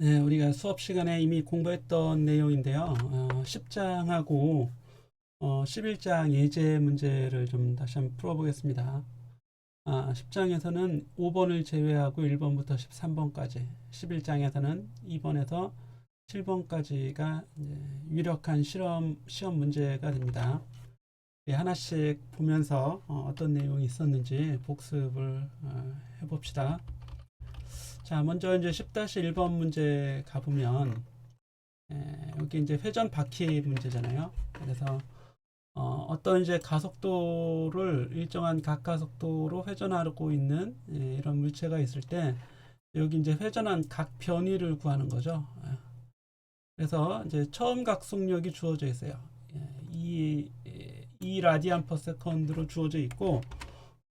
네, 우리가 수업 시간에 이미 공부했던 내용인데요. 10장하고 11장 예제 문제를 좀 다시 한번 풀어보겠습니다. 10장에서는 5번을 제외하고 1번부터 13번까지, 11장에서는 2번에서 7번까지가 유력한 시험 문제가 됩니다. 하나씩 보면서 어떤 내용이 있었는지 복습을 해봅시다. 자, 먼저 이제 10-1번 문제 가보면, 여기 이제 회전 바퀴 문제잖아요. 그래서, 어떤 이제 가속도를 일정한 각가속도로 회전하고 있는 이런 물체가 있을 때, 여기 이제 회전한 각 변위를 구하는 거죠. 그래서 이제 처음 각속력이 주어져 있어요. 2 라디안 퍼 세컨드로 주어져 있고,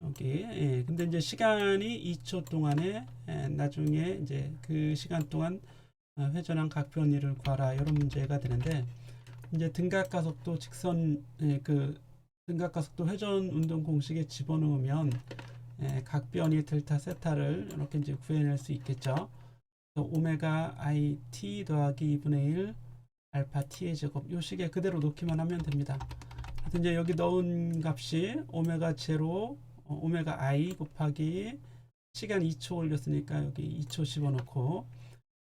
여기 근데 이제 시간이 2초 동안에 나중에 이제 그 시간 동안 회전한 각 변위를 구하라 이런 문제가 되는데, 이제 등각가속도 직선 그 등각가속도 회전 운동 공식에 집어넣으면 각 변위 델타 세타를 이렇게 이제 구해낼 수 있겠죠. 오메가 i t 더하기 2분의 1 알파 t의 제곱 요 식에 그대로 놓기만 하면 됩니다. 그래서 이제 여기 넣은 값이 오메가 제로 오메가 i 곱하기 시간 2초 올렸으니까 여기 2초 집어넣고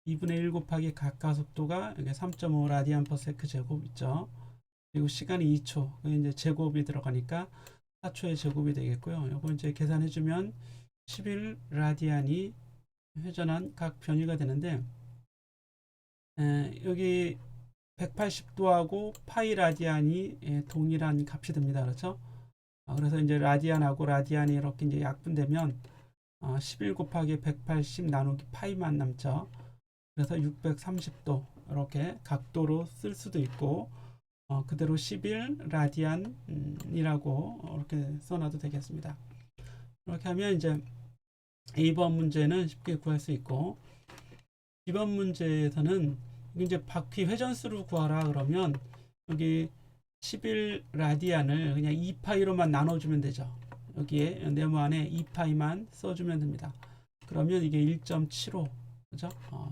2분의 1 곱하기 각가속도가 여기 3.5 라디안 퍼 세크 제곱 있죠. 그리고 시간이 2초 이제 제곱이 들어가니까 4초의 제곱이 되겠고요. 이거 이제 계산해주면 11 라디안이 회전한 각 변위가 되는데, 여기 180도하고 파이 라디안이 동일한 값이 됩니다. 그렇죠? 그래서 이제 라디안하고 라디안이 이렇게 이제 약분되면 11 곱하기 180 나누기 파이만 남죠. 그래서 630도 이렇게 각도로 쓸 수도 있고 그대로 11 라디안이라고 이렇게 써놔도 되겠습니다. 이렇게 하면 이제 2번 문제는 쉽게 구할 수 있고, 2번 문제에서는 이제 바퀴 회전수를 구하라 그러면 여기 11 라디안을 그냥 2파이로만 나눠주면 되죠. 여기에 네모 안에 2파이만 써주면 됩니다. 그러면 이게 1.75 그죠?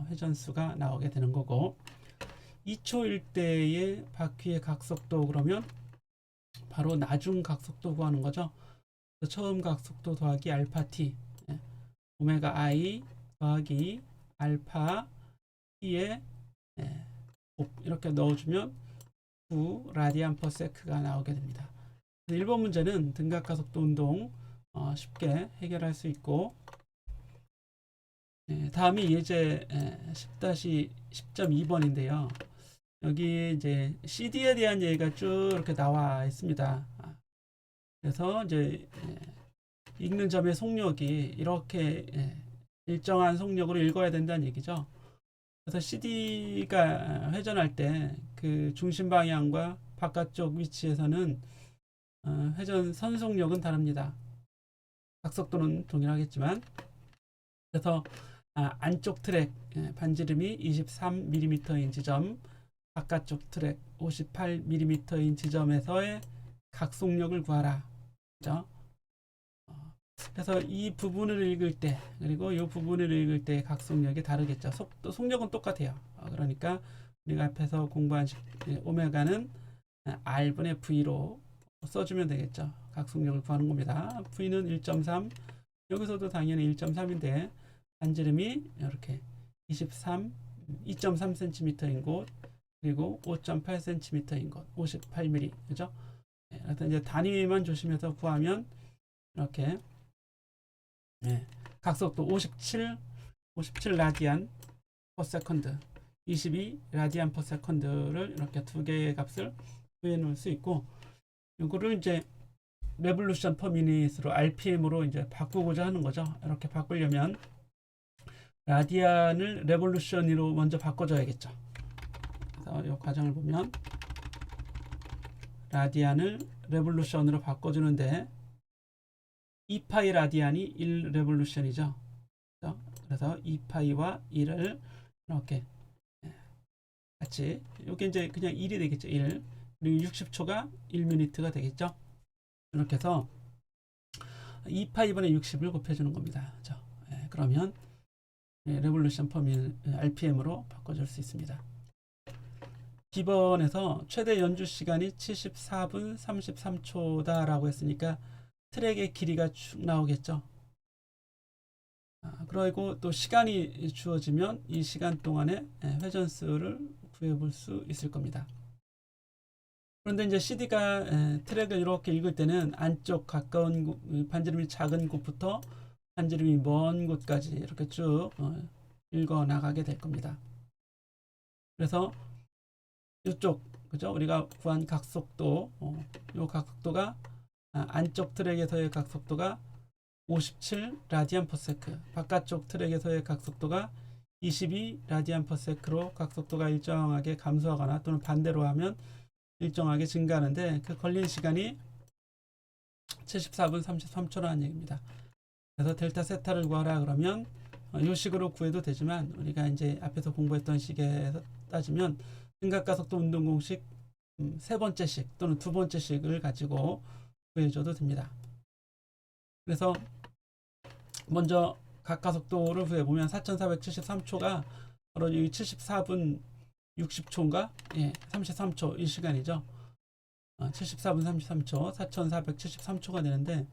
회전수가 나오게 되는 거고, 2초일 때의 바퀴의 각속도 그러면 바로 나중 각속도 구하는 거죠. 처음 각속도 더하기 알파 t 오메가 i 더하기 알파 t에 이렇게 넣어주면 9 라디안 퍼 세크가 나오게 됩니다. 1번 문제는 등각가속도 운동 쉽게 해결할 수 있고, 다음이 예제 10-10.2번인데요. 여기 이제 CD에 대한 얘기가 쭉 이렇게 나와 있습니다. 그래서 이제 읽는 점의 속력이 이렇게 일정한 속력으로 읽어야 된다는 얘기죠. 그래서 CD가 회전할 때 그 중심 방향과 바깥쪽 위치에서는 회전 선속력은 다릅니다. 각속도는 동일하겠지만, 그래서 안쪽 트랙 반지름이 23mm인 지점, 바깥쪽 트랙 58mm인 지점에서의 각속력을 구하라. 그죠? 그래서 이 부분을 읽을 때 그리고 이 부분을 읽을 때 각속력이 다르겠죠. 속력은 똑같아요. 그러니까 우리가 앞에서 공부한 오메가는 R분의 V로 써주면 되겠죠. 각속력을 구하는 겁니다. V는 1.3, 여기서도 당연히 1.3인데 반지름이 이렇게 2.3cm인 곳 그리고 5.8cm인 곳 58mm 그죠? 그래서 이제 단위만 조심해서 구하면 이렇게 각속도 57 라디안 퍼 세컨드 22 라디안 퍼 세컨드를 이렇게 두 개의 값을 구해 놓을 수 있고, 이거를 이제 레볼루션 퍼 미닛으로 RPM으로 이제 바꾸고자 하는 거죠. 이렇게 바꾸려면 라디안을 레볼루션으로 먼저 바꿔줘야겠죠. 그래서 이 과정을 보면 라디안을 레볼루션으로 바꿔주는데 2파이 라디안이 1 레볼루션이죠. 그래서 2파이와 1을 이렇게 같이, 이게 이제 그냥 1이 되겠죠. 1. 그리고 60초가 1미니트가 되겠죠. 이렇게 해서 2파이분의 60을 곱해주는 겁니다. 그렇죠? 그러면 레볼루션 퍼 밀 RPM으로 바꿔줄 수 있습니다. B번에서 최대 연주 시간이 74분 33초다 라고 했으니까 트랙의 길이가 쭉 나오겠죠. 그리고 또 시간이 주어지면 이 시간 동안에 회전 수를 구해볼 수 있을 겁니다. 그런데 이제 CD가 트랙을 이렇게 읽을 때는 안쪽 가까운 반지름이 작은 곳부터 반지름이 먼 곳까지 이렇게 쭉 읽어 나가게 될 겁니다. 그래서 이쪽 그죠? 우리가 구한 각속도 이 각속도가 안쪽 트랙에서의 각속도가 57 라디안 퍼 세크, 바깥쪽 트랙에서의 각속도가 22 라디안 퍼 세크로 각속도가 일정하게 감소하거나 또는 반대로 하면 일정하게 증가하는데 그 걸린 시간이 74분 33초라는 얘기입니다. 그래서 델타 세타를 구하라 그러면 이 식으로 구해도 되지만 우리가 이제 앞에서 공부했던 식에서 따지면 증가가속도 운동 공식 세 번째씩 또는 두 번째씩을 가지고 구해줘도 됩니다. 그래서 먼저 각가속도를 구해보면 4473초가 바로 이 74분 60초인가? 예, 33초 이 시간이죠. 74분 33초 4473초가 되는데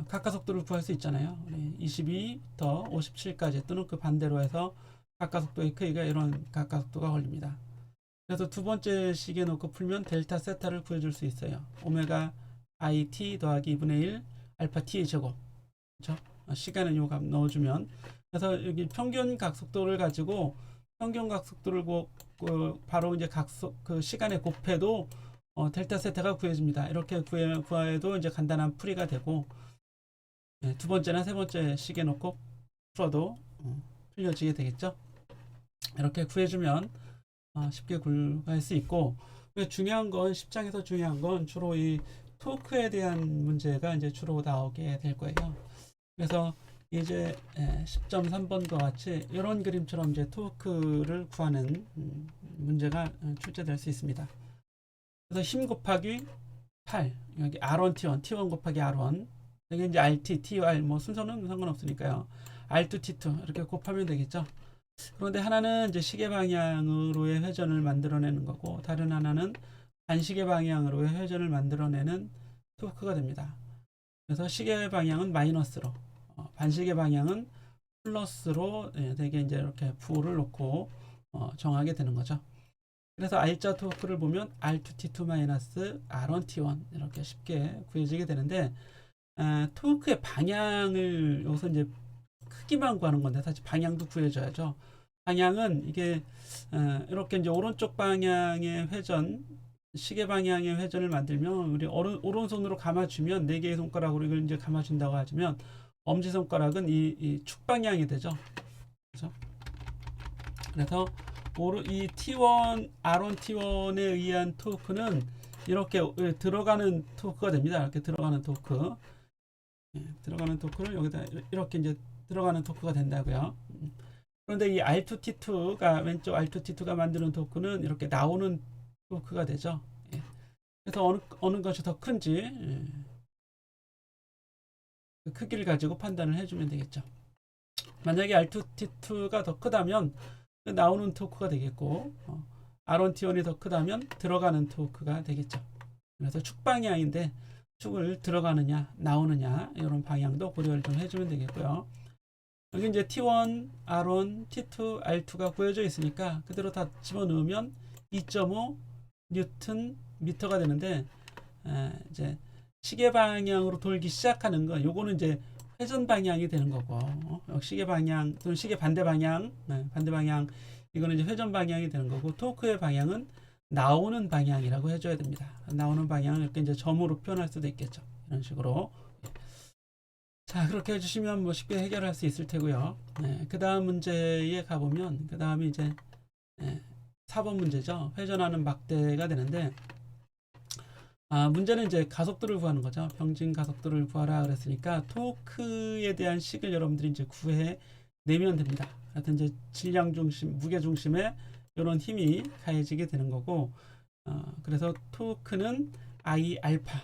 각가속도를 구할 수 있잖아요. 22부터 57까지 또는 그 반대로 해서 각가속도의 크기가 이런 각가속도가 걸립니다. 그래서 두 번째 식에 놓고 풀면 델타 세타를 구해줄 수 있어요. 오메가 IT 더하기 2분의 1 알파 T의 제곱. 그렇죠? 시간은 요 값 넣어주면. 그래서 여기 평균 각속도를 가지고 평균 각속도를 바로 이제 그 시간에 곱해도 델타 세타가 구해집니다. 이렇게 구해도 이제 간단한 풀이가 되고 두 번째나 세 번째 식에 놓고 풀어도 풀려지게 되겠죠. 이렇게 구해주면 쉽게 구할 수 있고 중요한 건 10장에서 중요한 건 주로 이 토크에 대한 문제가 이제 주로 나오게 될 거예요. 그래서 이제 10.3번과 같이 이런 그림처럼 이제 토크를 구하는 문제가 출제될 수 있습니다. 그래서 힘 곱하기 8 여기 R1 T1 T1 곱하기 R1 여기 이제 RT TR 뭐 순서는 상관없으니까요. R2 T2 이렇게 곱하면 되겠죠. 그런데 하나는 이제 시계 방향으로의 회전을 만들어내는 거고 다른 하나는 반시계 방향으로의 회전을 만들어내는 토크가 됩니다. 그래서 시계 방향은 마이너스로 반시계 방향은 플러스로 되게 이제 이렇게 부호를 놓고 정하게 되는 거죠. 그래서 R자 토크를 보면 R2T2 마이너스 R1T1 이렇게 쉽게 구해지게 되는데 토크의 방향을 여기서 이제 크기만 구하는 건데 사실 방향도 구해줘야죠. 방향은 이게 이렇게 이제 오른쪽 방향의 회전 시계 방향의 회전을 만들면 우리 오른손으로 감아주면 4개의 손가락으로 이걸 이제 감아준다고 하면 엄지손가락은 이 축방향이 되죠. 그렇죠? 그래서 이 T1, R1 T1에 의한 토크는 이렇게 들어가는 토크가 됩니다. 이렇게 들어가는 토크. 들어가는 토크를 여기다 이렇게 이제 들어가는 토크가 된다고요. 그런데 이 R2T2가 왼쪽 R2T2가 만드는 토크는 이렇게 나오는 토크가 되죠. 그래서 어느 것이 더 큰지 그 크기를 가지고 판단을 해주면 되겠죠. 만약에 R2T2가 더 크다면 나오는 토크가 되겠고 R1T1이 더 크다면 들어가는 토크가 되겠죠. 그래서 축 방향인데 축을 들어가느냐 나오느냐 이런 방향도 고려를 좀 해주면 되겠고요. 여기 이제 T1, R1, T2, R2가 구해져 있으니까 그대로 다 집어넣으면 2.5 뉴턴 미터가 되는데 이제 시계 방향으로 돌기 시작하는 거 요거는 이제 회전 방향이 되는 거고 시계 방향 또는 시계 반대 방향 반대 방향 이거는 이제 회전 방향이 되는 거고 토크의 방향은 나오는 방향이라고 해줘야 됩니다. 나오는 방향을 이렇게 이제 점으로 표현할 수도 있겠죠. 이런 식으로. 자, 그렇게 해주시면 뭐 쉽게 해결할 수 있을 테고요. 그 다음 문제에 가보면, 그 다음이 이제 4번 문제죠. 회전하는 막대가 되는데, 문제는 이제 가속도를 구하는 거죠. 평균 가속도를 구하라 그랬으니까, 토크에 대한 식을 여러분들이 이제 구해내면 됩니다. 하여튼 이제 질량 중심, 무게 중심에 이런 힘이 가해지게 되는 거고, 그래서 토크는 I 알파.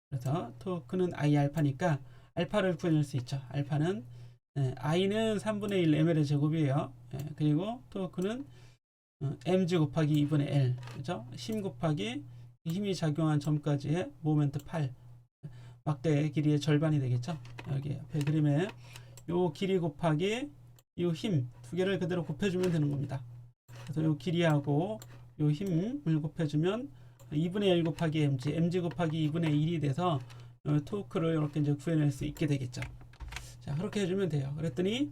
그래서 토크는 I 알파니까 알파를 구해낼 수 있죠. 알파는 i는 3분의 1 ml의 제곱이에요. 그리고 토크는 mg 곱하기 2분의 l, 그죠? 힘 곱하기 힘이 작용한 점까지의 모멘트 8, 막대의 길이의 절반이 되겠죠. 여기 앞에 그림에 요 길이 곱하기 요 힘 두 개를 그대로 곱해주면 되는 겁니다. 그래서 요 길이하고 요 힘을 곱해주면 2분의 1 곱하기 mg 곱하기 2분의 1이 돼서 토크를 이렇게 이제 구해낼 수 있게 되겠죠. 자, 그렇게 해주면 돼요. 그랬더니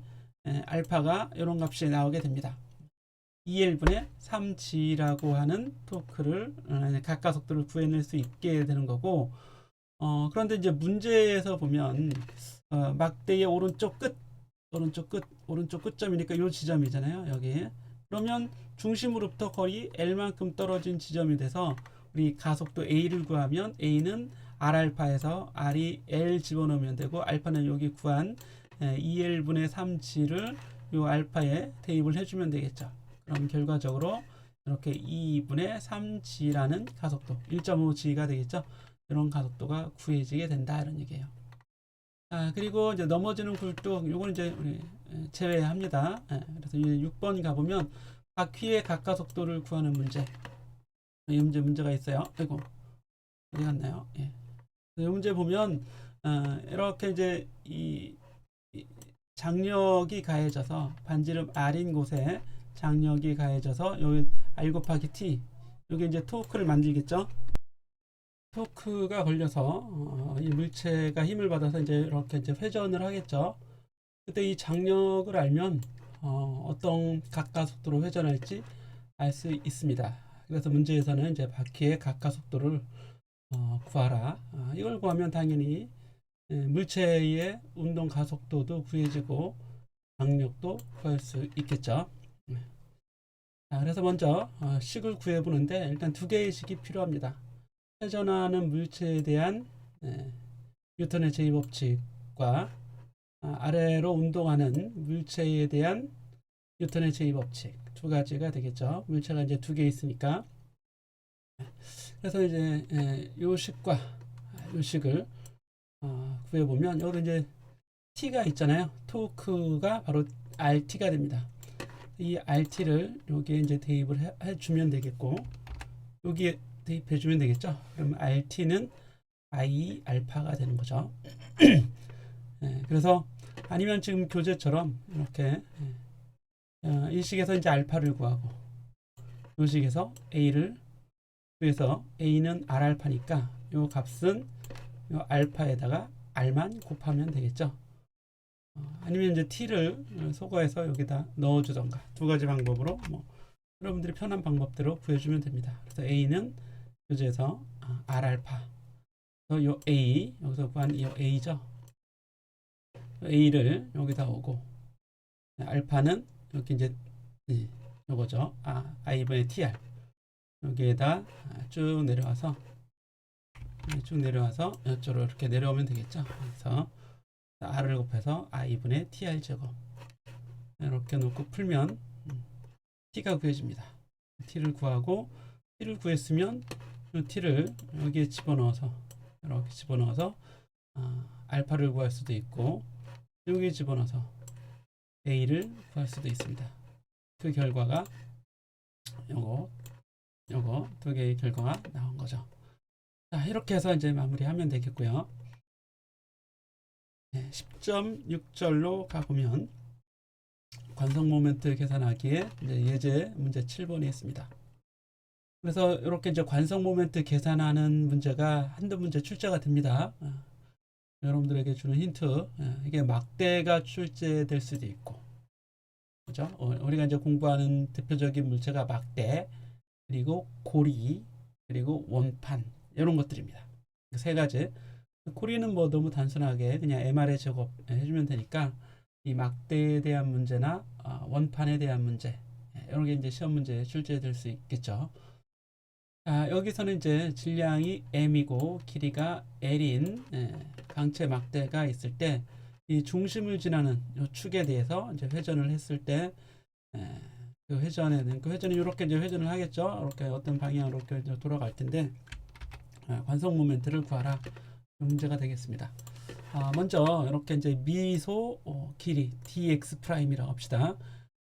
알파가 이런 값이 나오게 됩니다. 2L분의 3G라고 하는 토크를 각가속도를 구해낼 수 있게 되는 거고, 그런데 이제 문제에서 보면 막대의 오른쪽 끝점이니까 이 지점이잖아요. 여기. 그러면 중심으로부터 거리 L만큼 떨어진 지점이 돼서 우리 가속도 A를 구하면 A는 R알파에서 R이 L 집어넣으면 되고, 알파는 여기 구한 2L분의 3G를 요 알파에 대입을 해주면 되겠죠. 그럼 결과적으로 이렇게 2분의 3G라는 가속도 1.5G가 되겠죠. 이런 가속도가 구해지게 된다, 이런 얘기예요. 그리고 이제 넘어지는 굴뚝, 요건 이제 우리 제외합니다. 그래서 6번 가보면 바퀴의 각가속도를 구하는 문제. 이 문제가 있어요. 아이고, 어디 갔나요? 이 문제 보면 이렇게 이제 이 장력이 가해져서 반지름 R인 곳에 장력이 가해져서 여기 R 곱하기 T, 여기 이제 토크를 만들겠죠. 토크가 걸려서 이 물체가 힘을 받아서 이제 이렇게 이제 회전을 하겠죠. 그때 이 장력을 알면 어떤 각가속도로 회전할지 알 수 있습니다. 그래서 문제에서는 이제 바퀴의 각가속도를 구하라. 이걸 구하면 당연히 물체의 운동 가속도도 구해지고 장력도 구할 수 있겠죠. 그래서 먼저 식을 구해보는데 일단 두 개의 식이 필요합니다. 회전하는 물체에 대한 뉴턴의 제2법칙과 아래로 운동하는 물체에 대한 뉴턴의 제2법칙 두 가지가 되겠죠. 물체가 이제 두 개 있으니까. 그래서 이제 요 식과 요 식을 구해보면 여기 이제 T가 있잖아요. 토크가 바로 RT가 됩니다. 이 RT를 여기에 이제 대입을 해주면 되겠고, 여기에 대입해주면 되겠죠. 그럼 RT는 I 알파가 되는 거죠. 그래서 아니면 지금 교재처럼 이렇게 이 식에서 이제 알파를 구하고, 이 식에서 A를 구해서 A는 R 알파니까 이 값은 이 알파에다가 R만 곱하면 되겠죠. 아니면 이제 T를 소거해서 여기다 넣어주던가, 두 가지 방법으로 여러분들이 편한 방법대로 구해주면 됩니다. 그래서 A는 교재에서 R 알파, 요 A, 여기서 구한 이 A죠. A를 여기다 오고, 알파는 여기 이제 요거죠. I분의 TR 여기에다 쭉 내려와서 이쪽으로 이렇게 내려오면 되겠죠. 그래서 R을 곱해서 I분의 TR 제곱 이렇게 놓고 풀면 T가 구해집니다. T를 구하고, T를 구했으면 이 T를 여기에 집어넣어서 이렇게 집어넣어서 알파를 구할 수도 있고, 여기에 집어넣어서 A를 구할 수도 있습니다. 그 결과가 요거 두 개의 결과가 나온 거죠. 자, 이렇게 해서 이제 마무리하면 되겠고요. 10.6절로 가보면 관성 모멘트 계산하기에 이제 예제 문제 7번이 있습니다. 그래서 이렇게 이제 관성 모멘트 계산하는 문제가 한두 문제 출제가 됩니다. 여러분들에게 주는 힌트, 이게 막대가 출제될 수도 있고, 그죠? 우리가 이제 공부하는 대표적인 물체가 막대, 그리고 고리, 그리고 원판, 이런 것들입니다. 세 가지. 고리는 뭐 너무 단순하게 그냥 MR의 제곱 해주면 되니까, 이 막대에 대한 문제나 원판에 대한 문제, 이런 게 이제 시험 문제에 출제될 수 있겠죠. 여기서는 이제 질량이 m이고 길이가 l인 강체 막대가 있을 때, 이 중심을 지나는 이 축에 대해서 이제 회전을 했을 때, 그 회전이 이렇게 이제 회전을 하겠죠. 이렇게 어떤 방향으로 이렇게 돌아갈 텐데, 관성 모멘트를 구하라. 문제가 되겠습니다. 먼저 이렇게 이제 미소 길이 dx 프라임이라고 합시다.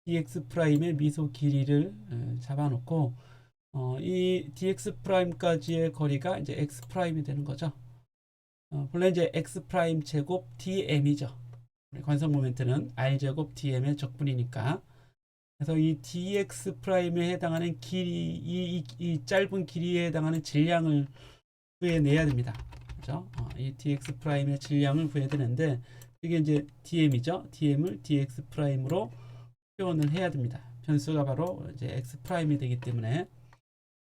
dx 프라임의 미소 길이를 잡아놓고 이 dx 프라임까지의 거리가 이제 x 프라임이 되는 거죠. 본래 이제 x 프라임 제곱 dm이죠. 관성 모멘트는 r 제곱 dm의 적분이니까. 그래서 이 dx 프라임에 해당하는 길이 이 짧은 길이에 해당하는 질량을 구해내야 됩니다. 그죠? 이 dx 프라임의 질량을 구해야 되는데 이게 이제 dm이죠. dm을 dx 프라임으로 표현을 해야 됩니다. 변수가 바로 이제 x 프라임이 되기 때문에.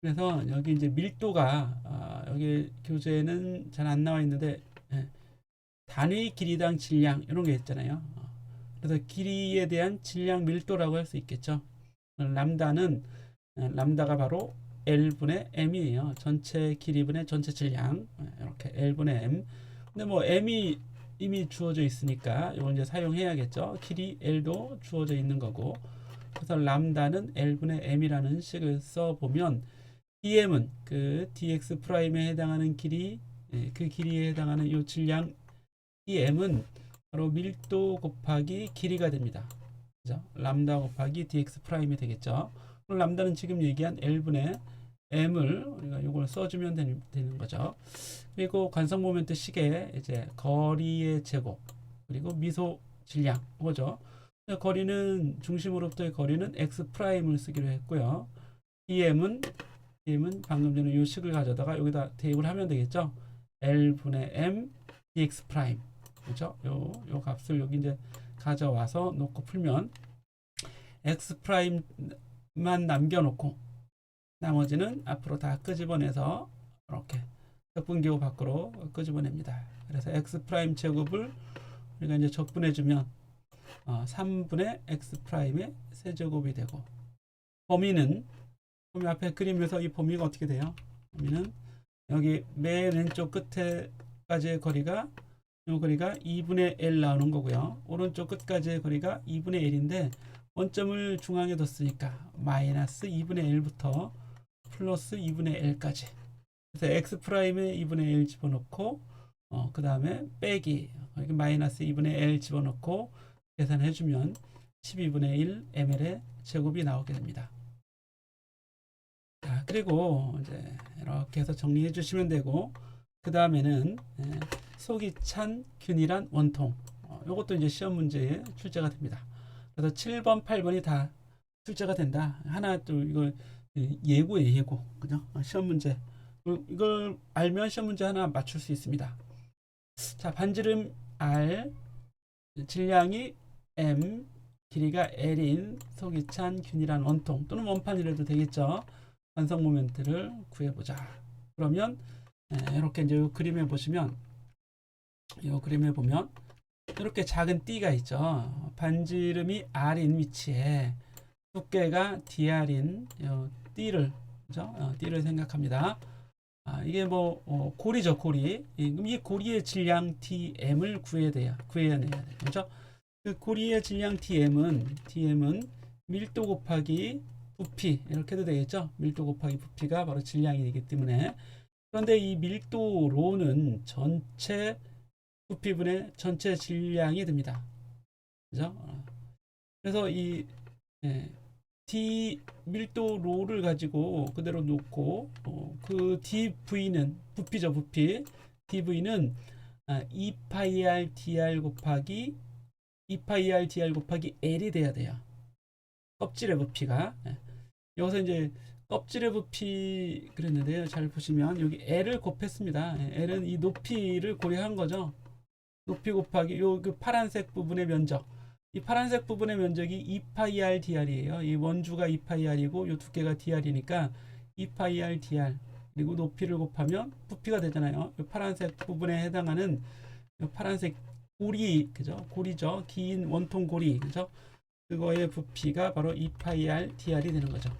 그래서 여기 이제 밀도가 여기 교재에는 잘 안 나와 있는데 단위 길이당 질량 이런 게 있잖아요. 그래서 길이에 대한 질량 밀도라고 할 수 있겠죠. 람다가 바로 L분의 M이에요. 전체 길이분의 전체 질량. 이렇게 L분의 M. 근데 뭐 M이 이미 주어져 있으니까 이걸 이제 사용해야겠죠. 길이 L도 주어져 있는 거고. 그래서 람다는 L분의 M이라는 식을 써보면 DM은 그 dx 프라임에 해당하는 길이, 그 길이에 해당하는 이 질량 DM은 바로 밀도 곱하기 길이가 됩니다. 그죠? 람다 곱하기 dx 프라임이 되겠죠. 그럼 람다는 지금 얘기한 L분의 M을 우리가 이걸 써주면 되는 거죠. 그리고 관성 모멘트 식에 이제 거리의 제곱 그리고 미소 질량 이거죠. 거리는 중심으로부터의 거리는 x 프라임을 쓰기로 했고요. DM은 방금 전에 이 식을 가져다가 여기다 대입을 하면 되겠죠. L분의 M dx 프라임 그렇죠? 요 값을 여기 이제 가져와서 놓고 풀면 x 프라임만 남겨놓고 나머지는 앞으로 다 끄집어내서 이렇게 적분기호 밖으로 끄집어냅니다. 그래서 x 프라임 제곱을 우리가 이제 적분해주면 3분의 x 프라임의 세제곱이 되고 범위 앞에 그림에서 이 범위가 어떻게 돼요? 범위는 여기 맨 왼쪽 끝에까지의 거리가 이 거리가 2분의 L 나오는 거고요. 오른쪽 끝까지의 거리가 2분의 L인데 원점을 중앙에 뒀으니까 마이너스 2분의 L부터 플러스 2분의 L까지. 그래서 x 프라임에 2분의 L 집어넣고 그 다음에 빼기 마이너스 2분의 L 집어넣고 계산해주면 12분의 1 ml의 제곱이 나오게 됩니다. 자, 그리고 이제 이렇게 해서 정리해 주시면 되고 그 다음에는 속이 찬 균일한 원통 이것도 이제 시험 문제에 출제가 됩니다. 그래서 7번, 8번이 다 출제가 된다. 하나 또 이거 예고예요, 예고. 그죠? 시험 문제. 이걸 알면 시험 문제 하나 맞출 수 있습니다. 자, 반지름 R, 질량이 M, 길이가 L인 속이 찬 균일한 원통 또는 원판이라도 되겠죠. 완성 모멘트를 구해보자. 그러면 이렇게 이제 이 그림에 보시면 이렇게 작은 띠가 있죠. 반지름이 R인 위치에 두께가 DR인 띠를 그죠? 띠를 생각합니다. 이게 뭐 고리죠, 고리. 그럼 이 고리의 질량 TM을 구해내야 돼요. 그렇죠? 그 고리의 질량 TM은 밀도 곱하기 부피 이렇게 해도 되겠죠? 밀도 곱하기 부피가 바로 질량이 되기 때문에 그런데 이 밀도로는 전체 부피분의 전체 질량이 됩니다. 그죠? 그래서 이 D 밀도 로를 가지고 그대로 놓고 그 DV는 부피죠, 부피. DV는 2파이 dr 곱하기 L이 돼야 돼요. 껍질의 부피가. 여기서 이제 껍질의 부피 그랬는데요. 잘 보시면 여기 L을 곱했습니다. L은 이 높이를 고려한 거죠. 높이 곱하기 그 파란색 부분의 면적. 이 파란색 부분의 면적이 2파이 dr이에요. 이 원주가 2파이 r이고 이 두께가 dr이니까 2파이 dr 그리고 높이를 곱하면 부피가 되잖아요. 이 파란색 부분에 해당하는 이 파란색 고리, 그죠? 고리죠. 긴 원통 고리, 그죠? 그거의 부피가 바로 2파이 dr이 되는 거죠.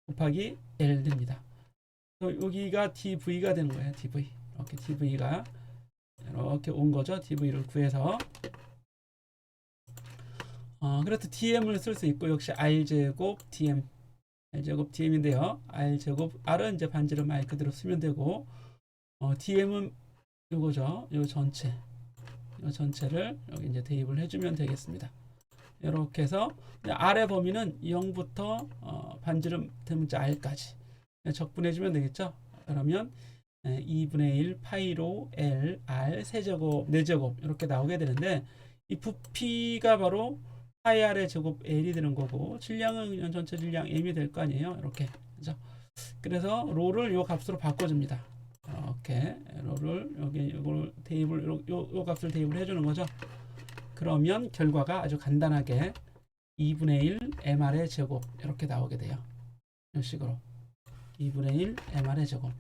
곱하기 L 됩니다. 여기가 DV가 되는 거예요. DV. 이렇게 DV가 이렇게 온 거죠. DV를 구해서. 그래서 DM을 쓸 수 있고 역시 R제곱 DM. R제곱 DM인데요. R제곱 R은 이제 반지름 R 그대로 쓰면 되고 DM은 요거죠. 요 전체. 이 전체를 여기 이제 대입을 해주면 되겠습니다. 이렇게 해서 R의 범위는 0부터 반지름 대문자 R까지 적분해주면 되겠죠. 그러면 2분의 1 파이로 L, R, 세제곱, 4제곱 이렇게 나오게 되는데 이 부피가 바로 파이 R의 제곱 L이 되는 거고 질량은 전체 질량 M이 될 거 아니에요. 이렇게. 그죠? 그래서 로를 요 값으로 바꿔줍니다. 이렇게 로를 여기 이걸 대입을 요 값을 대입을 해주는 거죠. 그러면 결과가 아주 간단하게 2분의 1 MR의 제곱 이렇게 나오게 돼요. 이런 식으로 2분의 1 MR의 제곱.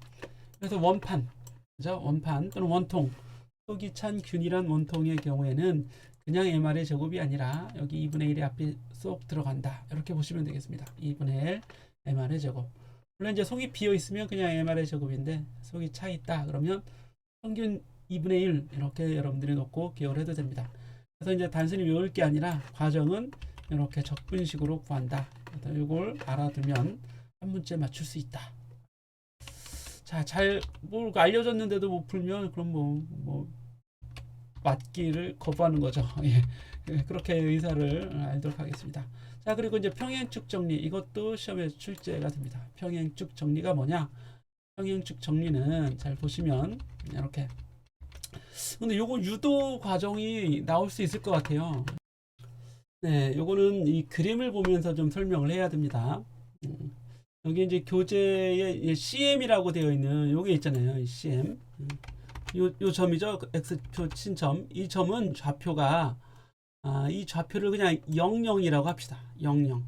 그래서 원판, 그죠? 원판 또는 원통, 속이 찬 균일한 원통의 경우에는 그냥 MR의 제곱이 아니라 여기 2분의 1이 앞에 쏙 들어간다. 이렇게 보시면 되겠습니다. 2분의 1 MR의 제곱. 물론 이제 속이 비어 있으면 그냥 MR의 제곱인데 속이 차 있다. 그러면 평균 2분의 1 이렇게 여러분들이 놓고 기억을 해도 됩니다. 그래서 이제 단순히 외울 게 아니라 과정은 이렇게 적분식으로 구한다. 이걸 알아두면 한 문제 맞출 수 있다. 자, 잘 뭘 알려줬는데도 못 풀면 그럼 뭐 맞기를 거부하는 거죠. 예. 그렇게 의사를 알도록 하겠습니다. 자, 그리고 이제 평행축 정리 이것도 시험에 출제가 됩니다. 평행축 정리가 뭐냐? 평행축 정리는 잘 보시면 이렇게. 근데 요거 유도 과정이 나올 수 있을 것 같아요. 네, 요거는 이 그림을 보면서 좀 설명을 해야 됩니다. 여기 이제 교재에 CM이라고 되어 있는 요게 있잖아요. CM. 요 점이죠. X표 친 점. 이 점은 좌표가 이 좌표를 그냥 00이라고 합시다. 00.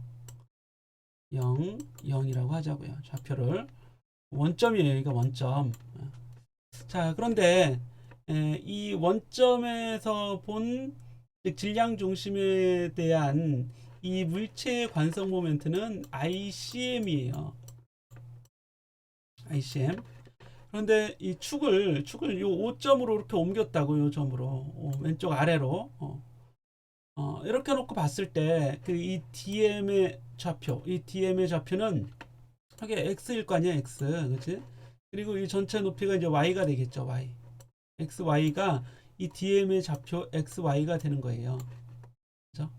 0이라고 하자고요. 좌표를 원점이에요. 그러니까 원점. 자, 그런데 이 원점에서 본 질량 중심에 대한 이 물체의 관성 모멘트는 ICM이에요. ICM. 그런데 이 축을 요 5점으로 이렇게 옮겼다고, 요 점으로 왼쪽 아래로 이렇게 놓고 봤을 때 그 이 DM의 좌표는 하게 x일 거 아니야, x, 그렇지? 그리고 이 전체 높이가 이제 y가 되겠죠, y. xy가 이 DM의 좌표 xy가 되는 거예요. 그죠?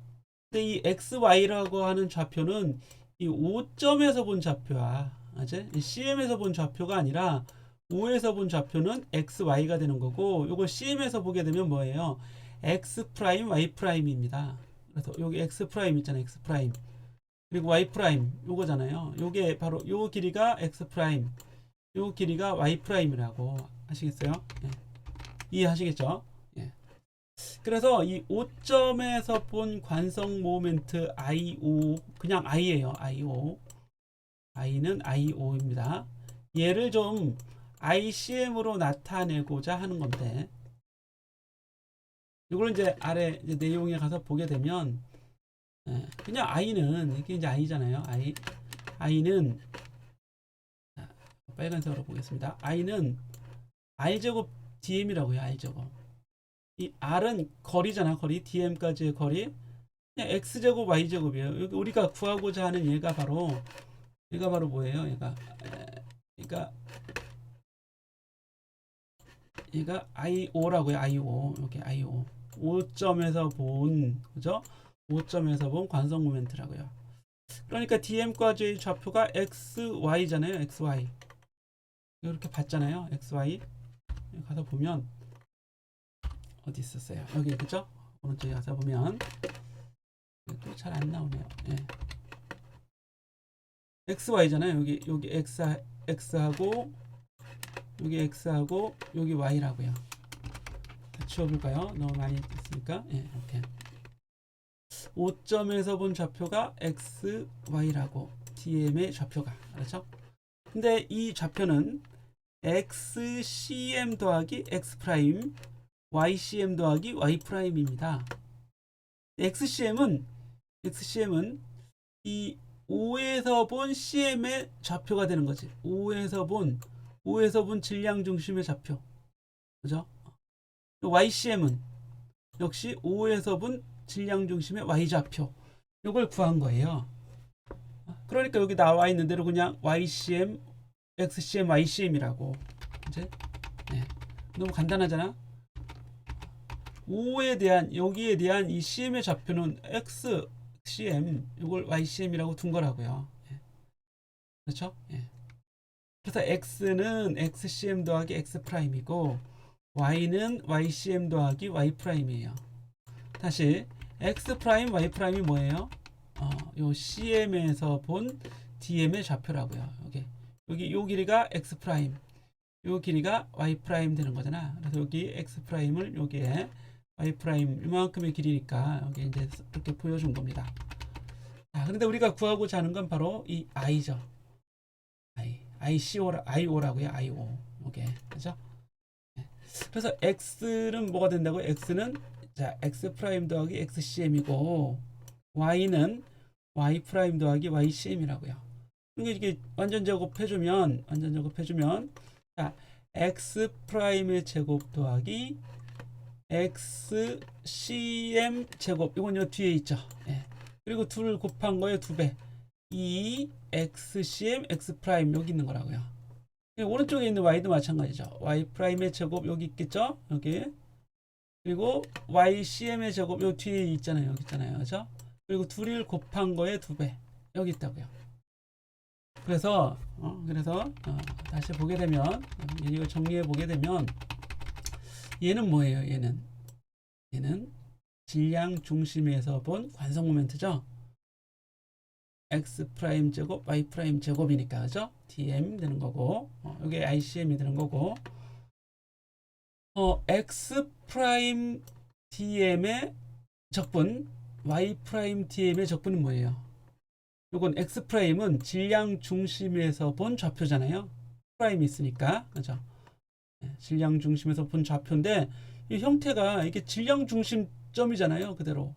근데 이 xy라고 하는 좌표는 이 5점에서 본 좌표야. 맞지? 이 CM에서 본 좌표가 아니라 5에서 본 좌표는 xy가 되는 거고, 요걸 CM에서 보게 되면 뭐예요? x 프라임 y 프라임입니다. 그래서 여기 x 프라임 있잖아요. x 프라임. 그리고 y 프라임 요거잖아요. 요게 바로 요 길이가 x 프라임, 요 길이가 y 프라임이라고 아시겠어요? 예. 이해하시겠죠? 예. 그래서 이 5점에서 본 관성 모멘트 IO, 그냥 I예요. IO. I는 IO입니다. 얘를 좀 ICM으로 나타내고자 하는 건데, 이걸 이제 아래 이제 내용에 가서 보게 되면, 그냥 I는, 이게 이제 I잖아요. I는, 빨간색으로 보겠습니다. I는 R제곱 DM이라고요. R제곱. 이 R은 거리잖아. 거리. DM까지의 거리. 그냥 X제곱 Y제곱이에요. 여기 우리가 구하고자 하는 얘가 바로 뭐예요? 얘가 IO라고요. IO. 이렇게 IO. 5점에서 본, 그죠? 5점에서 본 관성 모멘트라고요. 그러니까 DM과의 좌표가 XY잖아요. XY. 이렇게 봤잖아요. XY. 가서 보면 어디 있었어요? 여기, 그죠? 오른쪽에 가서 보면 또 잘 안 나오네요. 예. XY잖아요. 여기 X하고 여기 X하고 여기 Y라고요. 다 지워볼까요? 너무 많이 있으니까. 예, 이렇게 5점에서 본 좌표가 XY라고, DM의 좌표가. 그렇죠? 근데 이 좌표는 XCM 더하기 X'Ycm 더하기 Y'입니다. XCM은 이 5에서 본 CM의 좌표가 되는 거지. 5에서 본 질량 중심의 좌표. 그죠? YCM은 역시 5에서 본 질량 중심의 Y좌표. 이걸 구한 거예요. 그러니까 여기 나와 있는 대로 그냥 YCM, XCM, YCM이라고. 이제 너무 간단하잖아. 5에 대한 여기에 대한 이 CM의 좌표는 X CM 이걸 YCM이라고 둔 거라고요. 예. 그렇죠? 예. 그래서 X는 XCM 더하기 X 프라임이고 Y는 YCM 더하기 Y 프라임이에요. 다시 X 프라임 Y 프라임이 뭐예요? 요 CM에서 본 DM의 좌표라고요. 여기 요 길이가 X 프라임, 요 길이가 Y 프라임 되는 거잖아. 그래서 여기 X 프라임을 여기에 Y 프라임 이만큼의 길이니까 여기 이제 이렇게 보여준 겁니다. 자, 그런데 우리가 구하고자 하는 건 바로 이 I죠. IO라고요. IO. 오케이. 그죠? 그래서 X는 뭐가 된다고? X는 자, X 프라임 더하기 XCM이고 Y는 Y 프라임 더하기 YCM이라고요. 이게 완전 제곱해주면 자, X 프라임의 제곱 더하기 XCM 제곱 이건 요 뒤에 있죠. 예. 그리고 둘 곱한 거에 2배 2 XCM X 프라임 여기 있는 거라고요. 오른쪽에 있는 Y도 마찬가지죠. Y 프라임의 제곱 여기 있겠죠. 여기 그리고 YCM의 제곱 요 뒤에 있잖아요. 여기 있잖아요. 그죠? 그리고 둘을 곱한 거에 2배 여기 있다고요. 그래서 다시 보게 되면 이거 정리해 보게 되면 얘는 뭐예요? 얘는 질량 중심에서 본 관성 모멘트죠. X 프라임 제곱 Y 프라임 제곱이니까 그죠? DM 되는 거고 여기 ICM이 되는 거고 X 프라임 DM의 적분 Y 프라임 DM의 적분은 뭐예요? 요건 X 프라임은 질량 중심에서 본 좌표잖아요. 프라임이 있으니까 그죠? 질량 중심에서 본 좌표인데 이 형태가 이게 질량 중심점이잖아요. 그대로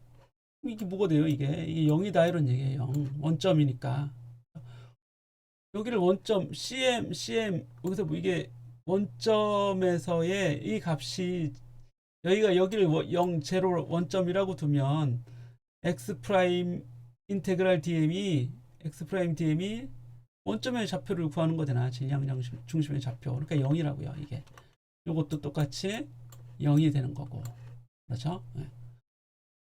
이게 뭐가 돼요? 이게 0이다 이런 얘기예요. 0 원점이니까 여기를 원점 CM 여기서 뭐 이게 원점에서의 이 값이 여기를 0 0 원점이라고 두면 X 프라임 인테그랄 DM이 X 프라임 DM이 원점의 좌표를 구하는 거잖아. 질량 중심의 좌표. 그러니까 0이라고요. 이게 요것도 똑같이 0이 되는 거고 그렇죠? 네.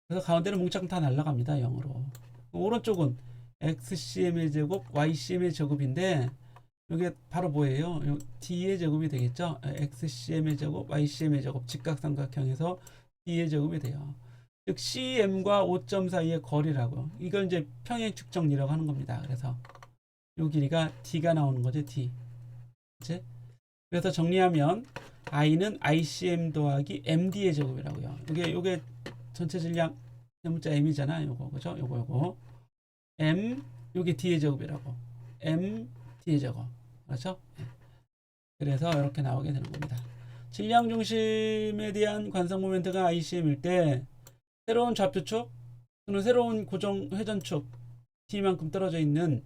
그래서 가운데는 뭉창 다 날아갑니다. 0으로. 오른쪽은 XCM의 제곱, YCM의 제곱인데 이게 바로 뭐예요? D의 제곱이 되겠죠? XCM의 제곱, YCM의 제곱, 직각삼각형에서 D의 제곱이 돼요. 즉 CM과 5점 사이의 거리라고. 이걸 이제 평행 측정리라고 하는 겁니다. 그래서 요 길이가 D가 나오는 거죠. D. 그치? 그래서 정리하면 I는 ICM 더하기 MD의 제곱이라고요. 요게 전체 질량 대문자 M이잖아. 요거 그죠? 요거 M 요게 D의 제곱이라고. M D의 제곱. 그렇죠? 그래서 이렇게 나오게 되는 겁니다. 질량 중심에 대한 관성 모멘트가 ICM일 때 새로운 좌표축 또는 새로운 고정 회전축 D만큼 떨어져 있는